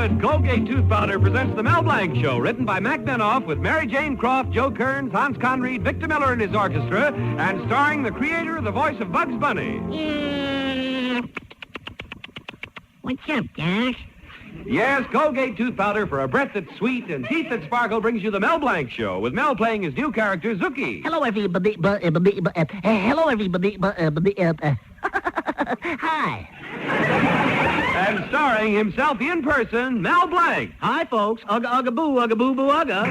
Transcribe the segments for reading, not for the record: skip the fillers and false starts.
good Colgate Tooth Powder presents the Mel Blanc Show, written by Mac Benoff with Mary Jane Croft, Joe Kearns, Hans Conreid, Victor Miller and his orchestra, and starring the creator of the voice of Bugs Bunny. What's up, Doc? Yes, Colgate Tooth Powder for a breath that's sweet and teeth that sparkle brings you the Mel Blanc Show, with Mel playing his new character, Zookie. Hello, everybody. Hello, everybody. Hi. And starring himself in person, Mel Blanc. Hi, folks. Ugga, ugga, boo, ugga, boo, boo, ugga.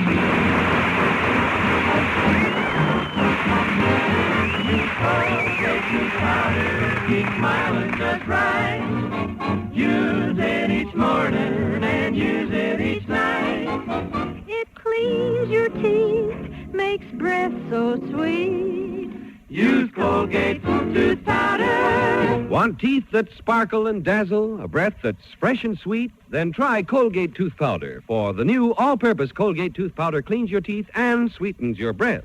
Keep smiling just right. Use it each morning and use it each night. It cleans your teeth, makes breath so sweet. Use Colgate Tooth Powder. Want teeth that sparkle and dazzle, a breath that's fresh and sweet? Then try Colgate Tooth Powder, for the new all-purpose Colgate Tooth Powder cleans your teeth and sweetens your breath.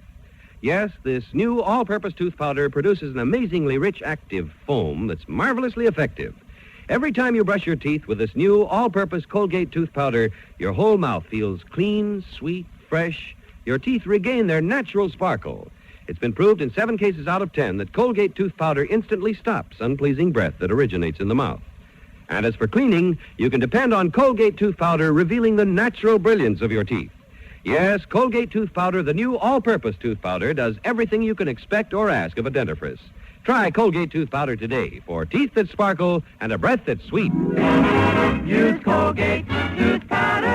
Yes, this new all-purpose tooth powder produces an amazingly rich active foam that's marvelously effective. Every time you brush your teeth with this new all-purpose Colgate Tooth Powder, your whole mouth feels clean, sweet, fresh. Your teeth regain their natural sparkle. It's been proved in 7 cases out of 10 that Colgate Tooth Powder instantly stops unpleasing breath that originates in the mouth. And as for cleaning, you can depend on Colgate Tooth Powder revealing the natural brilliance of your teeth. Yes, Colgate Tooth Powder, the new all-purpose tooth powder, does everything you can expect or ask of a dentifrice. Try Colgate Tooth Powder today for teeth that sparkle and a breath that's sweet. Use Colgate Tooth Powder.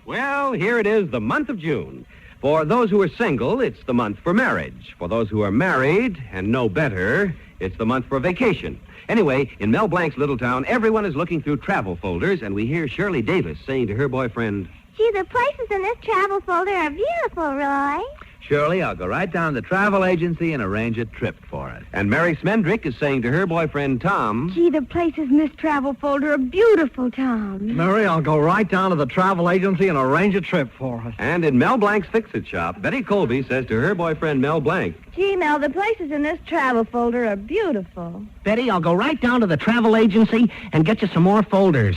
Well, here it is, the month of June. For those who are single, it's the month for marriage. For those who are married and know better, it's the month for vacation. Anyway, in Mel Blanc's little town, everyone is looking through travel folders, and we hear Shirley Davis saying to her boyfriend, Gee, the places in this travel folder are beautiful, Roy. Shirley, I'll go right down to the travel agency and arrange a trip for us. and Mary Smendrick is saying to her boyfriend, Tom, Gee, the places in this travel folder are beautiful, Tom. Mary, I'll go right down to the travel agency and arrange a trip for us. and in Mel Blanc's Fix-It shop, Betty Colby says to her boyfriend, Mel Blanc, Gee, Mel, the places in this travel folder are beautiful. Betty, I'll go right down to the travel agency and get you some more folders.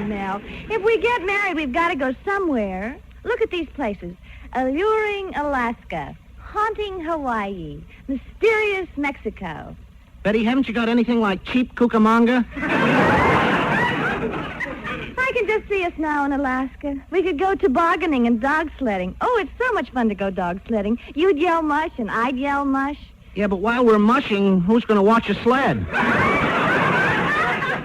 Mel, if we get married, we've got to go somewhere. Look at these places. Alluring Alaska, haunting Hawaii, mysterious Mexico. Betty, haven't you got anything like cheap Cucamonga? I can just see us now in Alaska. We could go tobogganing and dog sledding. Oh, it's so much fun to go dog sledding. You'd yell mush and I'd yell mush. Yeah, but while we're mushing, who's going to watch a sled?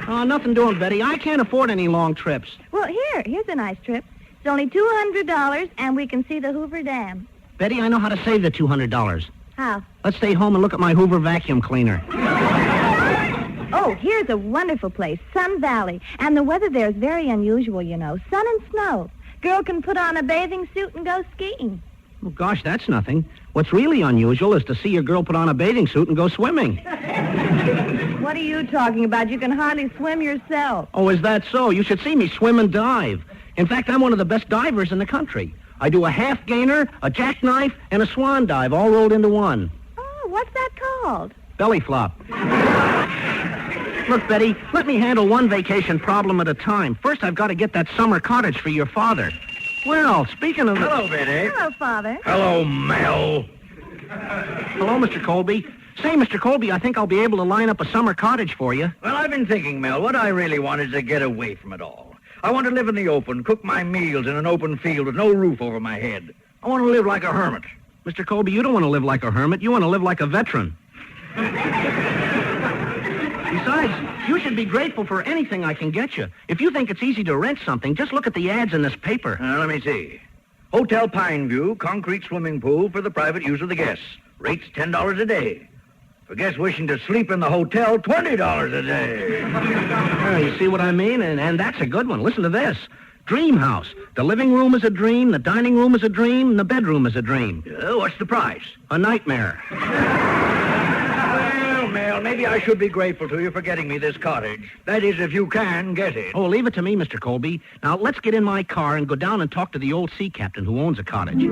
Oh, nothing doing, Betty. I can't afford any long trips. Well, here's a nice trip. It's only $200, and we can see the Hoover Dam. Betty, I know how to save the $200. How? Let's stay home and look at my Hoover vacuum cleaner. Oh, here's a wonderful place, Sun Valley. And the weather there is very unusual, you know. Sun and snow. Girl can put on a bathing suit and go skiing. Oh, gosh, that's nothing. What's really unusual is to see a girl put on a bathing suit and go swimming. What are you talking about? You can hardly swim yourself. Oh, is that so? You should see me swim and dive. In fact, I'm one of the best divers in the country. I do a half gainer, a jackknife, and a swan dive all rolled into one. Oh, what's that called? Belly flop. Look, Betty, let me handle one vacation problem at a time. First, I've got to get that summer cottage for your father. Well, speaking of... Hello, Betty. Hello, Father. Hello, Mel. Hello, Mr. Colby. Say, Mr. Colby, I think I'll be able to line up a summer cottage for you. Well, I've been thinking, Mel, what I really want is to get away from it all. I want to live in the open, cook my meals in an open field with no roof over my head. I want to live like a hermit. Mr. Colby, you don't want to live like a hermit. You want to live like a veteran. Besides, you should be grateful for anything I can get you. If you think it's easy to rent something, just look at the ads in this paper. Let me see. Hotel Pineview, concrete swimming pool for the private use of the guests. Rates $10 a day. For guests wishing to sleep in the hotel, $20 a day. You see what I mean? And that's a good one. Listen to this. Dream house. The living room is a dream, the dining room is a dream, and the bedroom is a dream. What's the price? A nightmare. Well, Mel, maybe I should be grateful to you for getting me this cottage. That is, if you can get it. Oh, leave it to me, Mr. Colby. Now, let's get in my car and go down and talk to the old sea captain who owns a cottage.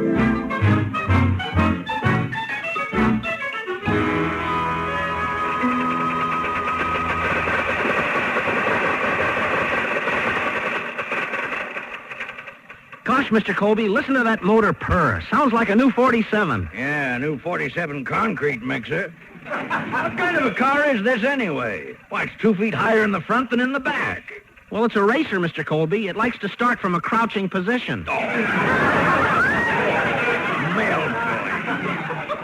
Mr. Colby, listen to that motor purr. Sounds like a new 47. Yeah, new 47 concrete mixer. What kind of a car is this anyway? Why, it's 2 feet higher in the front than in the back. Well, it's a racer, Mr. Colby. It likes to start from a crouching position. Oh. Mel,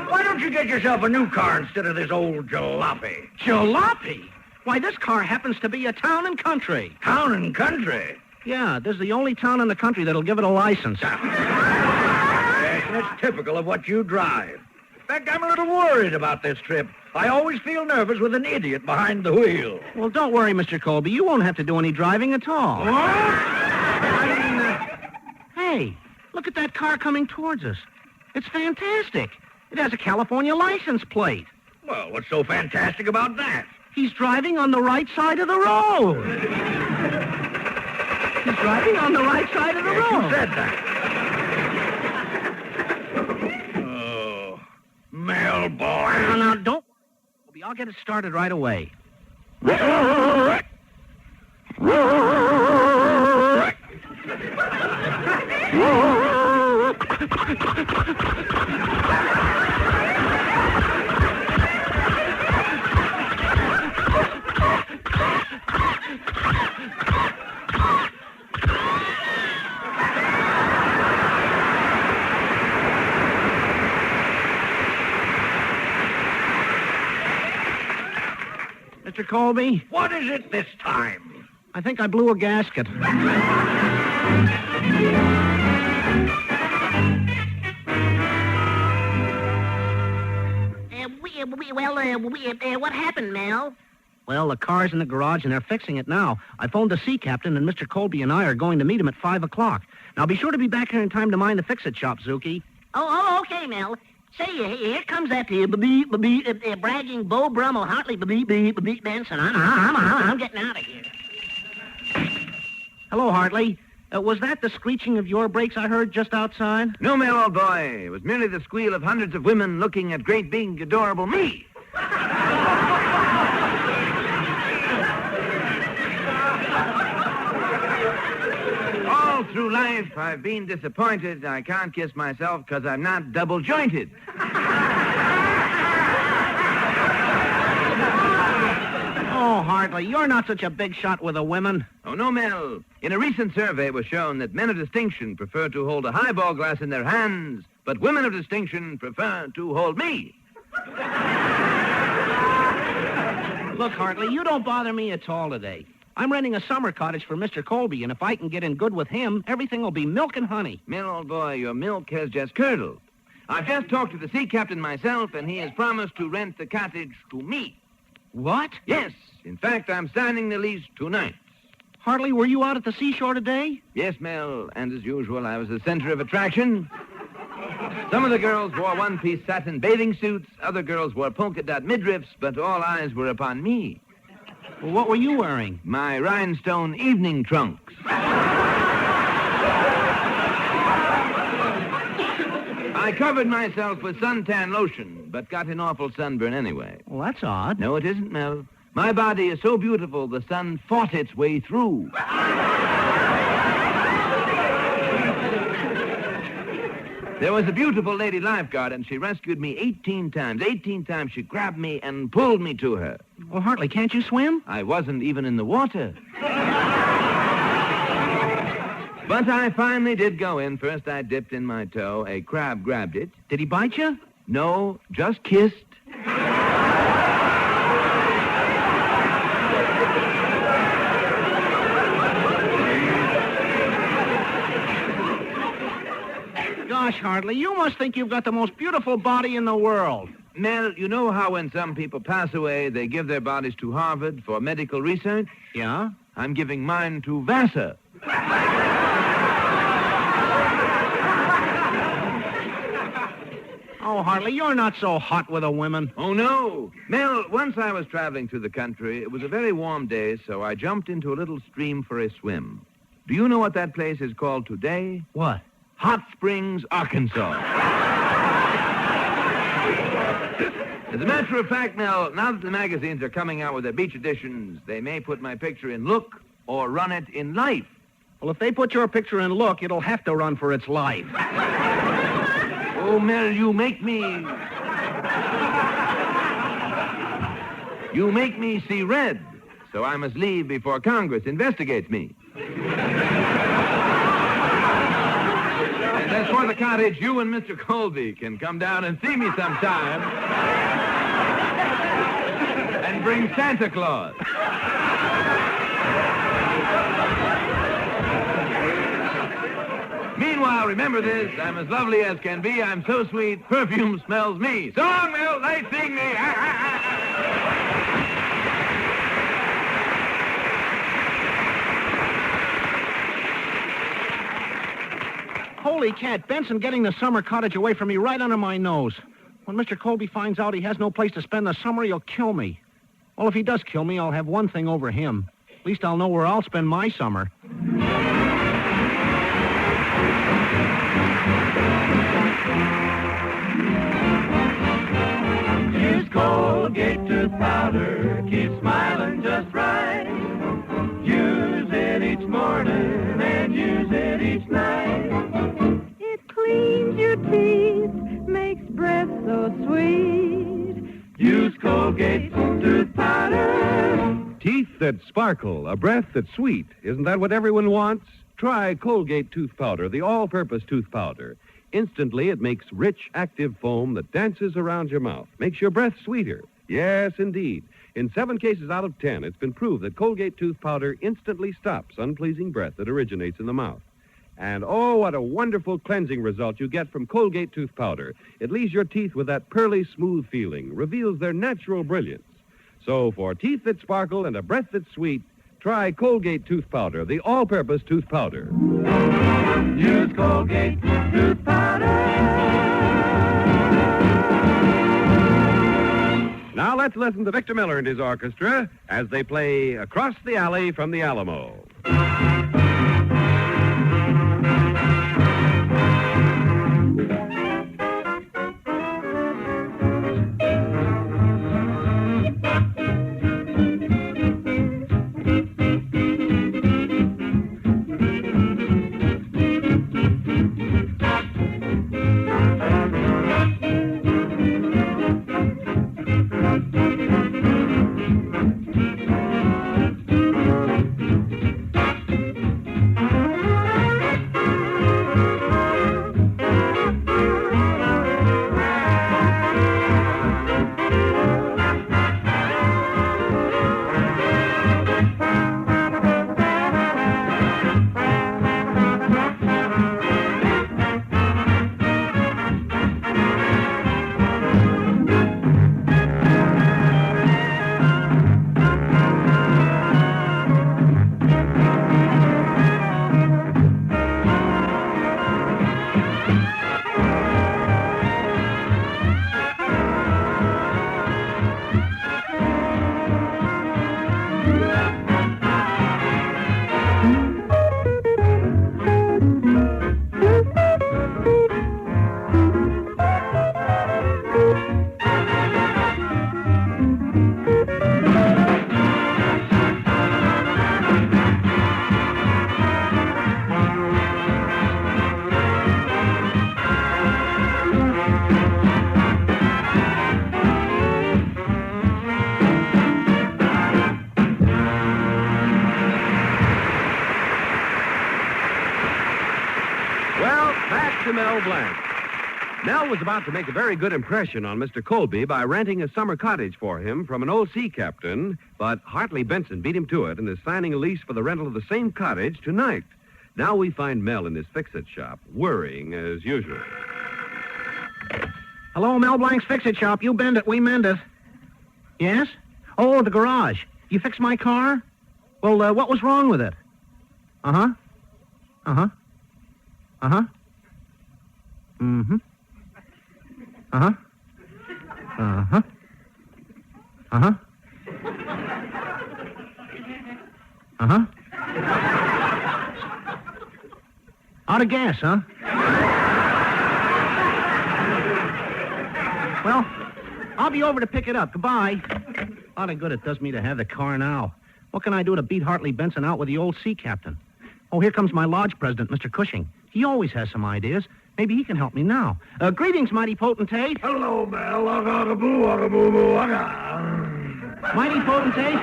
why don't you get yourself a new car instead of this old jalopy? Jalopy? Why, this car happens to be a town and country. Town and country? Yeah, this is the only town in the country that'll give it a license. Yes, that's typical of what you drive. In fact, I'm a little worried about this trip. I always feel nervous with an idiot behind the wheel. Well, don't worry, Mr. Colby. You won't have to do any driving at all. What? Hey, look at that car coming towards us. It's fantastic. It has a California license plate. Well, what's so fantastic about that? He's driving on the right side of the road. He's driving on the right side of the road. You said that. Oh, Mel, boy. Now, don't... I'll get it started right away. Mr. Colby? What is it this time? I think I blew a gasket. What happened, Mel? Well, the car's in the garage, and they're fixing it now. I phoned the sea captain, and Mr. Colby and I are going to meet him at 5 o'clock. Now, be sure to be back here in time to mind the fix-it shop, Zuki. Oh, okay, Mel. Say, here comes that bragging Beau Brummel, Hartley Benson. I'm getting out of here. Hello, Hartley. Was that the screeching of your brakes I heard just outside? No, Mel, old boy. It was merely the squeal of hundreds of women looking at great, big, adorable me. All through life, I've been disappointed. I can't kiss myself because I'm not double-jointed. Oh, Hartley, you're not such a big shot with the women. Oh, no, Mel. In a recent survey, it was shown that men of distinction prefer to hold a highball glass in their hands, but women of distinction prefer to hold me. Look, Hartley, you don't bother me at all today. I'm renting a summer cottage for Mr. Colby, and if I can get in good with him, everything will be milk and honey. Mel, old boy, your milk has just curdled. I've just talked to the sea captain myself, and he has promised to rent the cottage to me. What? Yes. In fact, I'm signing the lease tonight. Hartley, were you out at the seashore today? Yes, Mel, and as usual, I was the center of attraction. Some of the girls wore one-piece satin bathing suits, other girls wore polka-dot midriffs, but all eyes were upon me. Well, what were you wearing? My rhinestone evening trunks. I covered myself with suntan lotion, but got an awful sunburn anyway. Well, that's odd. No, it isn't, Mel. My body is so beautiful, the sun fought its way through. There was a beautiful lady lifeguard, and she rescued me 18 times. 18 times she grabbed me and pulled me to her. Well, Hartley, can't you swim? I wasn't even in the water. But I finally did go in. First, I dipped in my toe. A crab grabbed it. Did he bite you? No, just kissed. Gosh, Hartley, you must think you've got the most beautiful body in the world. Mel, you know how when some people pass away, they give their bodies to Harvard for medical research? Yeah? I'm giving mine to Vassar. Oh, Hartley, you're not so hot with the women. Oh, no. Mel, once I was traveling through the country. It was a very warm day, so I jumped into a little stream for a swim. Do you know what that place is called today? What? Hot Springs, Arkansas. As a matter of fact, Mel, now that the magazines are coming out with their beach editions, they may put my picture in Look or run it in Life. Well, if they put your picture in Look, it'll have to run for its life. Oh, Mel, you make me see red. So I must leave before Congress investigates me. And as for the cottage, you and Mr. Colby can come down and see me sometime. And bring Santa Claus. Meanwhile, remember this. I'm as lovely as can be. I'm so sweet, perfume smells me. So long, Mel. Nice seeing me. Holy cat, Benson getting the summer cottage away from me right under my nose. When Mr. Colby finds out he has no place to spend the summer, he'll kill me. Well, if he does kill me, I'll have one thing over him. At least I'll know where I'll spend my summer. Use Colgate Tooth Powder, keep smiling just right. Use it each morning and use it each night. It cleans your teeth, makes breath so sweet. Use Colgate Tooth Powder. Teeth that sparkle, a breath that's sweet. Isn't that what everyone wants? Try Colgate Tooth Powder, the all-purpose tooth powder. Instantly, it makes rich, active foam that dances around your mouth, makes your breath sweeter. Yes, indeed. In 7 cases out of 10, it's been proved that Colgate Tooth Powder instantly stops unpleasing breath that originates in the mouth. And oh, what a wonderful cleansing result you get from Colgate Tooth Powder. It leaves your teeth with that pearly smooth feeling, reveals their natural brilliance. So for teeth that sparkle and a breath that's sweet, try Colgate Tooth Powder, the all-purpose tooth powder. Use Colgate Tooth Powder. Now let's listen to Victor Miller and his orchestra as they play Across the Alley from the Alamo. To Mel Blanc. Mel was about to make a very good impression on Mr. Colby by renting a summer cottage for him from an old sea captain, but Hartley Benson beat him to it and is signing a lease for the rental of the same cottage tonight. Now we find Mel in his fix-it shop, worrying as usual. Hello, Mel Blanc's fix-it shop. You bend it, we mend it. Yes? Oh, the garage. You fixed my car? Well, what was wrong with it? Uh-huh. Uh-huh. Uh-huh. Mm-hmm. Uh-huh. Uh-huh. Uh-huh. Uh-huh. Out of gas, huh? Well, I'll be over to pick it up. Goodbye. Lot of good it does me to have the car now. What can I do to beat Hartley Benson out with the old sea captain? Oh, here comes my lodge president, Mr. Cushing. He always has some ideas. Maybe he can help me now. Greetings, mighty potentate. Hello, Mel. Boo. Mighty potentate.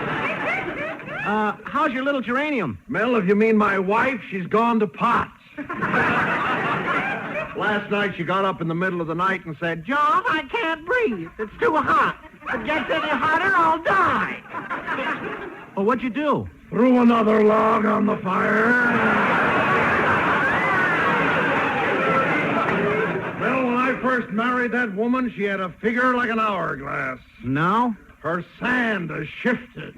How's your little geranium? Mel, if you mean my wife, she's gone to pots. Last night she got up in the middle of the night and said, John, I can't breathe. It's too hot. If it gets any hotter, I'll die. Well, what'd you do? Threw another log on the fire. Well, when I first married that woman, she had a figure like an hourglass. No? Her sand has shifted.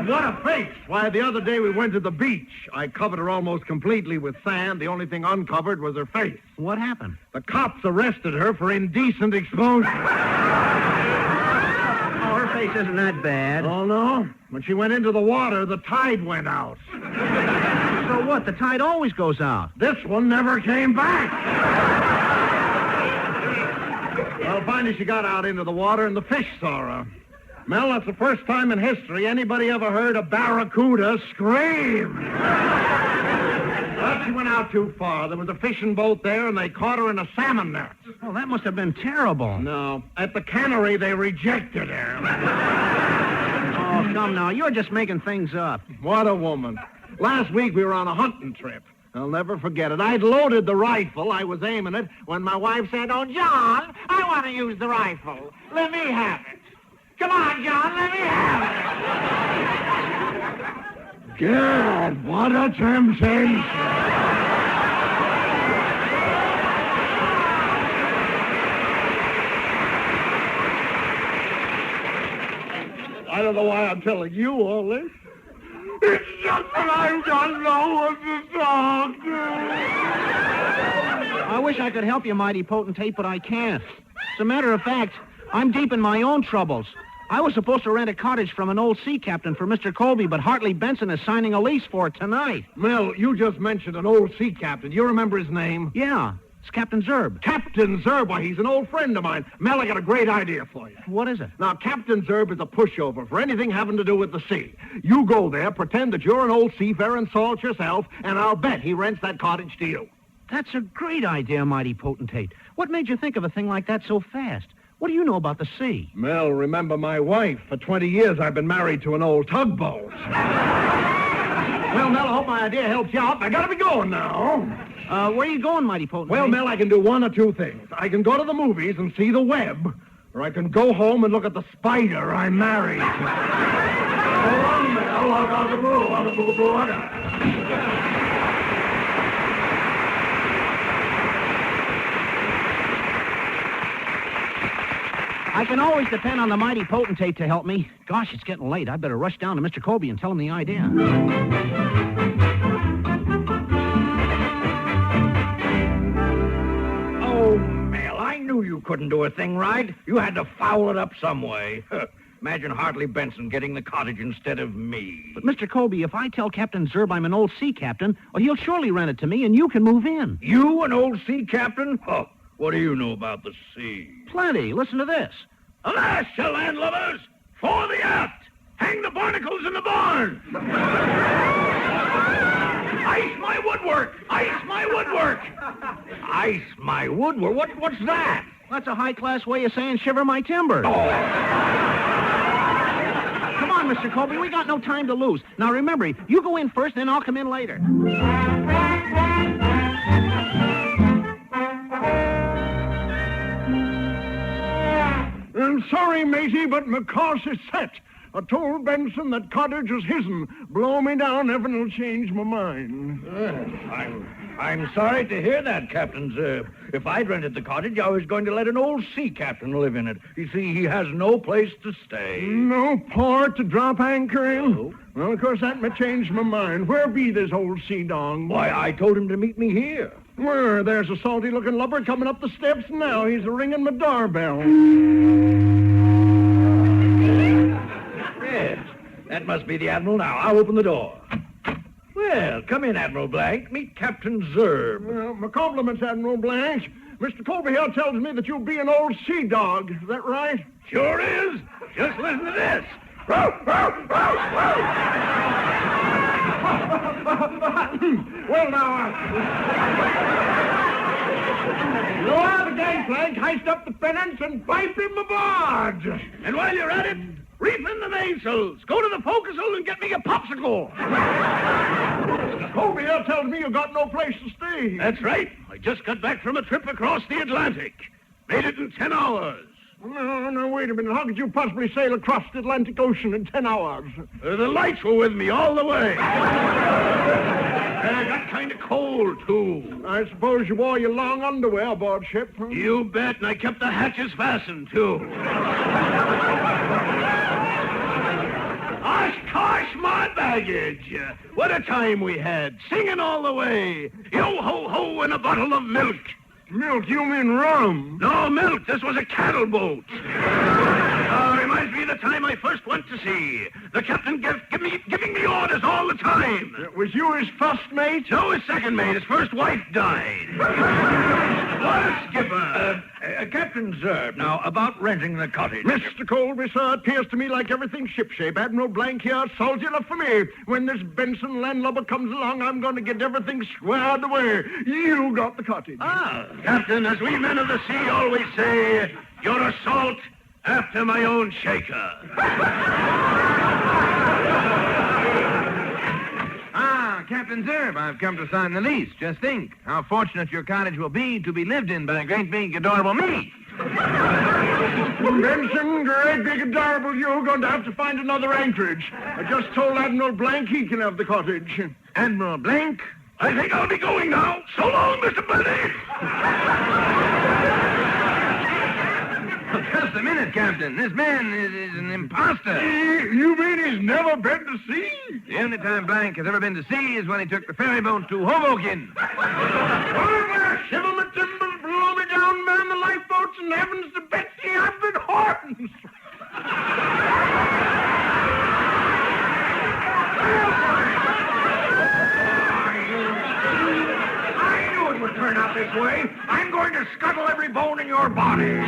What a face! Why, the other day we went to the beach. I covered her almost completely with sand. The only thing uncovered was her face. What happened? The cops arrested her for indecent exposure. Oh, her face isn't that bad. Oh, no? When she went into the water, the tide went out. So what? The tide always goes out. This one never came back. Well, finally she got out into the water and the fish saw her. Mel, that's the first time in history anybody ever heard a barracuda scream. But she went out too far. There was a fishing boat there, and they caught her in a salmon net. Oh, that must have been terrible. No. At the cannery, they rejected her. Oh, come now. You're just making things up. What a woman. Last week, we were on a hunting trip. I'll never forget it. I'd loaded the rifle. I was aiming it when my wife said, Oh, John, I want to use the rifle. Let me have it. Come on, John, let me have it. God, what a temptation. I don't know why I'm telling you all this. It's just that I don't know what to talk to. I wish I could help you, mighty potentate, but I can't. As a matter of fact, I'm deep in my own troubles. I was supposed to rent a cottage from an old sea captain for Mr. Colby, but Hartley Benson is signing a lease for it tonight. Mel, you just mentioned an old sea captain. You remember his name? Yeah, it's Captain Zerb. Captain Zerb? Why, he's an old friend of mine. Mel, I got a great idea for you. What is it? Now, Captain Zerb is a pushover for anything having to do with the sea. You go there, pretend that you're an old seafaring salt yourself, and I'll bet he rents that cottage to you. That's a great idea, mighty potentate. What made you think of a thing like that so fast? What do you know about the sea? Mel, remember my wife. For 20 years, I've been married to an old tugboat. Well, Mel, I hope my idea helps you out. I gotta be going now. Where are you going, mighty potentate? Well, Mel, I can do one or two things. I can go to the movies and see the web, or I can go home and look at the spider I married. So long, Mel. I can always depend on the mighty potentate to help me. Gosh, it's getting late. I better rush down to Mr. Colby and tell him the idea. Oh, Mel, I knew you couldn't do a thing right. You had to foul it up some way. Imagine Hartley Benson getting the cottage instead of me. But, Mr. Colby, if I tell Captain Zerb I'm an old sea captain, well, he'll surely rent it to me, and you can move in. You, an old sea captain? Oh, what do you know about the sea? Plenty. Listen to this. Alas, shall landlubbers, for the aft, hang the barnacles in the barn. Ice my woodwork, ice my woodwork. Ice my woodwork? What's that? That's a high-class way of saying shiver my timbers. Oh. Come on, Mr. Colby, we got no time to lose. Now, remember, you go in first, then I'll come in later. I'm sorry, matey, but my course is set. I told Benson that cottage was his'n. Blow me down, ever'll change my mind. I'm sorry to hear that, Captain Zerb. If I'd rented the cottage, I was going to let an old sea captain live in it. You see, he has no place to stay. No port to drop anchor in? No. Well, of course, that may change my mind. Where be this old sea dong? Why, I told him to meet me here. Where? There's a salty-looking lubber coming up the steps now. He's ringing my doorbell. Yes, that must be the Admiral now. I'll open the door. Well, come in, Admiral Blanc. Meet Captain Zerb. Well, my compliments, Admiral Blanc. Mr. Colby here tells me that you'll be an old sea dog. Is that right? Sure is. Just listen to this. Well, now, lower the gangplank, heist up the pennants, and pipe him aboard. And while you're at it, reef in the mainsails. Go to the forecastle and get me a popsicle. Colby here tells me you got no place to stay. That's right. I just got back from a trip across the Atlantic. Made it in 10 hours. No, wait a minute. How could you possibly sail across the Atlantic Ocean in 10 hours? The lights were with me all the way. I got kind of cold, too. I suppose you wore your long underwear aboard ship, huh? You bet, and I kept the hatches fastened, too. Gosh, my baggage. What a time we had, singing all the way. Yo-ho-ho and a bottle of milk. Milk? You mean rum? No, milk. This was a cattle boat. Reminds me of the time I first went to sea. The captain giving me orders all the time. Was you his first mate? No, his second mate. His first wife died. What a skipper. Captain Zerb, now, about renting the cottage. Mr. Colby, sir, it appears to me like everything's shipshape. Admiral Blank here, salty enough for me. When this Benson landlubber comes along, I'm going to get everything squared away. You got the cottage. Captain, as we men of the sea always say, you're a salt after my own shaker. Captain Zerb, I've come to sign the lease. Just think how fortunate your cottage will be to be lived in by a great big adorable me. Benson, great big adorable, you're going to have to find another anchorage. I just told Admiral Blank he can have the cottage. Admiral Blank? I think I'll be going now. So long, Mr. Benny. Just a minute, Captain. This man is an imposter. You mean he's never been to sea? The only time Blank has ever been to sea is when he took the ferry boat to Hoboken. Shiver my timbers, blow me down, man the lifeboats, and heavens to Betsy, I've been horns. I knew it would turn out this way. I'm going to scuttle every bone in your body.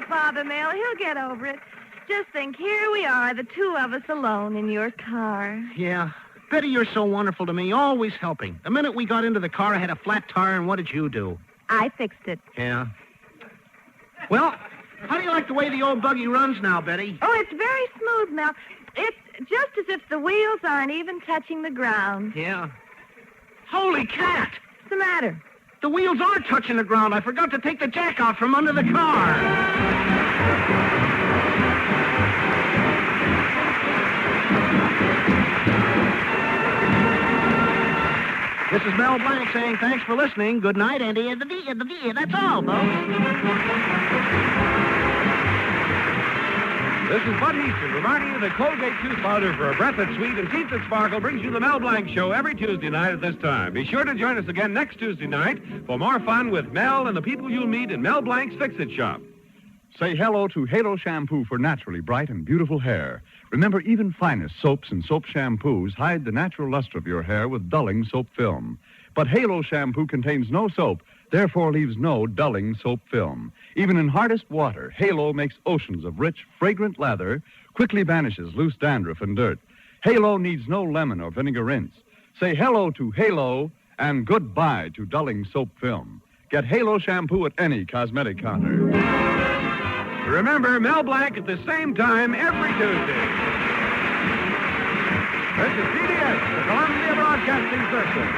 Father, Mel, he'll get over it. Just think, here we are, the two of us alone in your car. Yeah. Betty, you're so wonderful to me, always helping. The minute we got into the car, I had a flat tire, and what did you do? I fixed it. Yeah. Well, how do you like the way the old buggy runs now, Betty? Oh, it's very smooth, Mel. It's just as if the wheels aren't even touching the ground. Yeah. Holy cat! What's the matter? The wheels are touching the ground. I forgot to take the jack out from under the car. This is Mel Blanc saying thanks for listening. Good night, and that's all, folks. This is Bud Easton reminding you that Colgate Tooth Powder for a breath that's sweet and teeth that sparkle brings you the Mel Blanc Show every Tuesday night at this time. Be sure to join us again next Tuesday night for more fun with Mel and the people you'll meet in Mel Blanc's Fix-It Shop. Say hello to Halo Shampoo for naturally bright and beautiful hair. Remember, even finest soaps and soap shampoos hide the natural luster of your hair with dulling soap film. But Halo Shampoo contains no soap, therefore leaves no dulling soap film. Even in hardest water, Halo makes oceans of rich, fragrant lather, quickly banishes loose dandruff and dirt. Halo needs no lemon or vinegar rinse. Say hello to Halo and goodbye to dulling soap film. Get Halo Shampoo at any cosmetic counter. Remember, Mel Blanc at the same time every Tuesday. This is CBS, the Columbia Broadcasting System.